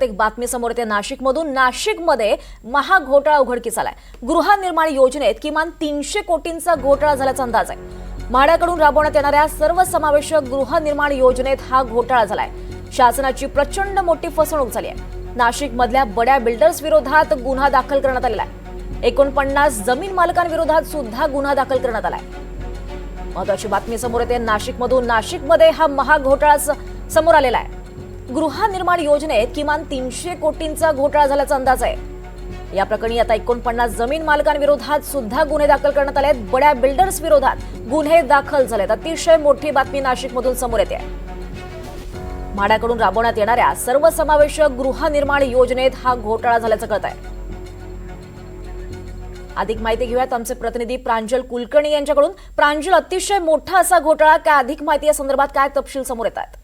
एक बातमी समोर येते नाशिकमधून। नाशिकमध्ये महाघोटाळा उघडकीस आलाय। गृहनिर्माण योजनेत किमान 300 कोटींचा घोटाळा झाल्याचा अंदाज आहे। म्हाडाकडून राबवण्यात येणाऱ्या सर्वसमावेशक गृहनिर्माण योजनेत हा घोटाळा झालाय। शासनाची प्रचंड मोठी फसवणूक झाली आहे। नाशिकमधल्या बड्या बिल्डर्स विरोधात गुन्हा दाखल करण्यात आलेला आहे। 49 जमीन मालकांविरोधात सुद्धा गुन्हा दाखल करण्यात आलाय। महत्त्वाची बातमी समोर येते नाशिकमधून। नाशिकमध्ये हा महाघोटाळा समोर आलेला आहे। गृहनिर्माण योजनेत किमान 300 कोटींचा घोटाळा झाल्याचा अंदाज आहे। या प्रकरणी आता 49 जमीन मालकांविरोधात सुद्धा गुन्हे दाखल करण्यात आले आहेत। बड्या बिल्डर्स विरोधात गुन्हे दाखल झालेत। अतिशय मोठी बातमी नाशिकमधून समोर येते आहे। म्हाडाकडून राबवण्यात येणाऱ्या सर्वसमावेशक गृहनिर्माण योजनेत हा घोटाळा झाल्याचं कळत आहे। अधिक माहिती घेऊयात आमचे प्रतिनिधी प्रांजल कुलकर्णी यांच्याकडून। प्रांजल, अतिशय मोठा असा घोटाळा, काय अधिक माहिती या संदर्भात काय तपशील समोर येतात?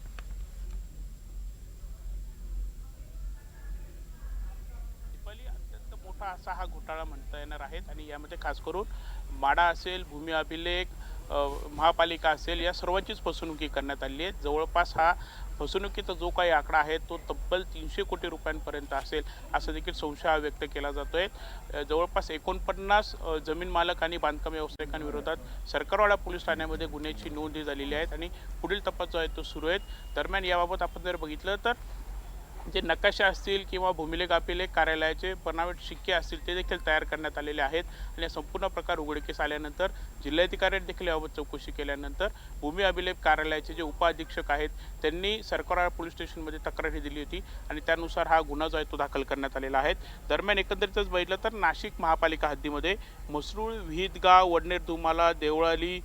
असा हा घोटाळा म्हणता येणार आहे आणि यामध्ये खास करून म्हाडा असेल, भूमी अभिलेख, महापालिका असेल, या सर्वांचीच फसवणुकी करण्यात आली आहे। जवळपास हा फसवणुकीचा जो काही आकडा आहे तो तब्बल 300 कोटी रुपयांपर्यंत असेल असं देखील संशय व्यक्त केला जातोय। जवळपास 49 जमीन मालक आणि बांधकाम व्यावसायिकांविरोधात सरकारवाडा पोलीस ठाण्यामध्ये गुन्ह्याची नोंद झालेली आहे आणि पुढील तपास जो आहे तो सुरू आहे। दरम्यान याबाबत आपण जर बघितलं तर जे नकाशे असतील किंवा भूमिलेख अभिलेख कार्यालयाचे बनावट शिक्के असतील ते देखील तयार करण्यात आलेले आहेत आणि संपूर्ण प्रकार उघडकीस आल्यानंतर जिल्हाधिकाऱ्यांनी देखील याबाबत चौकशी केल्यानंतर भूमी अभिलेख कार्यालयाचे जे उपअधीक्षक आहेत त्यांनी सरकार पोलीस स्टेशनमध्ये तक्रार दिली होती आणि त्यानुसार हा गुन्हा जो आहे तो दाखल करण्यात आलेला आहे। दरम्यान एकंदरीतच बघितलं तर नाशिक महापालिका हद्दीमध्ये मसरूळ, विहितगाव, वडनेर, दुमाला, देवळाली,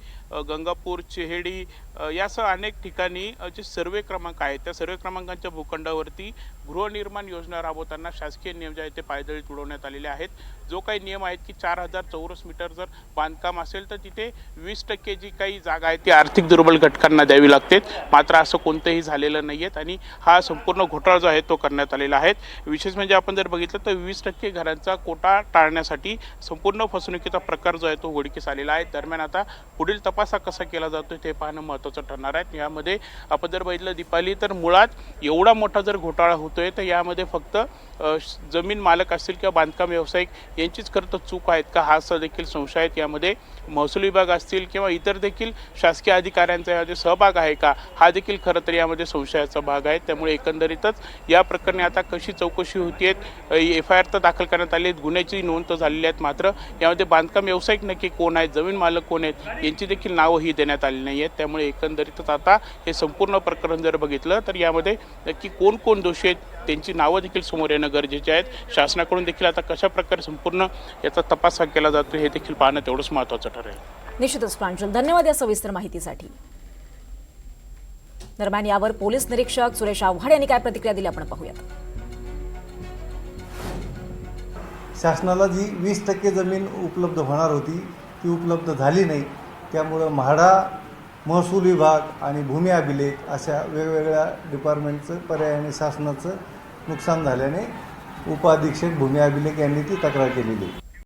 गंगापूर, चेहेडी यासह अनेक ठिकाणी जे सर्वे क्रमांक आहेत त्या सर्वे क्रमांकांच्या भूखंडावरती गृहनिर्माण योजना राबवताना शासकीय नियम जे आहेत ते पायदळी तुडवण्यात आलेले आहेत। जो काही नियम आहेत की 4000 चौरस मीटर जर बांधकाम असेल तर तिथे 20% जी काही जागा आहे ती आर्थिक दुर्बल घटकांना द्यावी लागते, मात्र असं कोणतंही झालेलं नाही आहे आणि हा संपूर्ण घोटाळा जो आहे तो करण्यात आलेला आहे। विशेष म्हणजे आपण जर बघितलं तर 20% घरांचा कोटा टाळण्यासाठी संपूर्ण फसवणुकीचा प्रकार जो आहे तो उघडकीस आलेला आहे। दरम्यान आता पुढील तपास कसा केला जातो ते पाहणं महत्त्वाचं ठरणार आहे। यामध्ये आपण जर बघितलं दीपाली तर मुळात एवढा मोठा जर घोटाळा होतोय तर यामध्ये फक्त जमीन मालक असतील किंवा बांधकाम व्यावसायिक यांचीच खरं तर चूक आहेत का, हा असा देखील संशय आहे। यामध्ये महसूल विभाग असतील किंवा इतर देखील शासकीय अधिकाऱ्यांचा यामध्ये सहभाग आहे का, हा देखील खरं तर यामध्ये संशयाचा भाग आहे। त्यामुळे एकंदरीतच या प्रकरणी आता कशी चौकशी होतीये, FIR तर दाखल करण्यात आली आहेत, गुन्ह्याची नोंद तर झालेली आहेत, मात्र यामध्ये बांधकाम व्यावसायिक नक्की कोण आहेत, जमीन मालक कोण आहेत यांची देखील नावंही देण्यात आली नाही आहेत। त्यामुळे एकंदरीतच आता हे संपूर्ण प्रकरण जर बघितलं तर यामध्ये नक्की कोण कोण दोषी आहेत त्यांची नावं देखील समोर येणं गरजेचे आहेत। शासनाकडून देखील आता कशा प्रकारे संपूर्ण याचा तपास केला जातो हे देखील पाहणं तेवढंच महत्त्वाचं ठरेल। निश्चितच प्रांजल, धन्यवाद या सविस्तर माहितीसाठी। दरम्यान यावर पोलीस निरीक्षक सुरेश आव्हाड यांनी काय प्रतिक्रिया दिली आपण पाहूयात। शासनाला जी 20% जमीन उपलब्ध होणार होती ती उपलब्ध झाली नाही, त्यामुळं म्हाडा, महसूल विभाग आणि भूमी अभिलेख अशा वेगवेगळ्या डिपार्टमेंटचं पर्यायाने शासनाचं नुकसान झाल्याने उपअधीक्षक भूमी अभिलेख यांनी ती तक्रार केलेली आहे।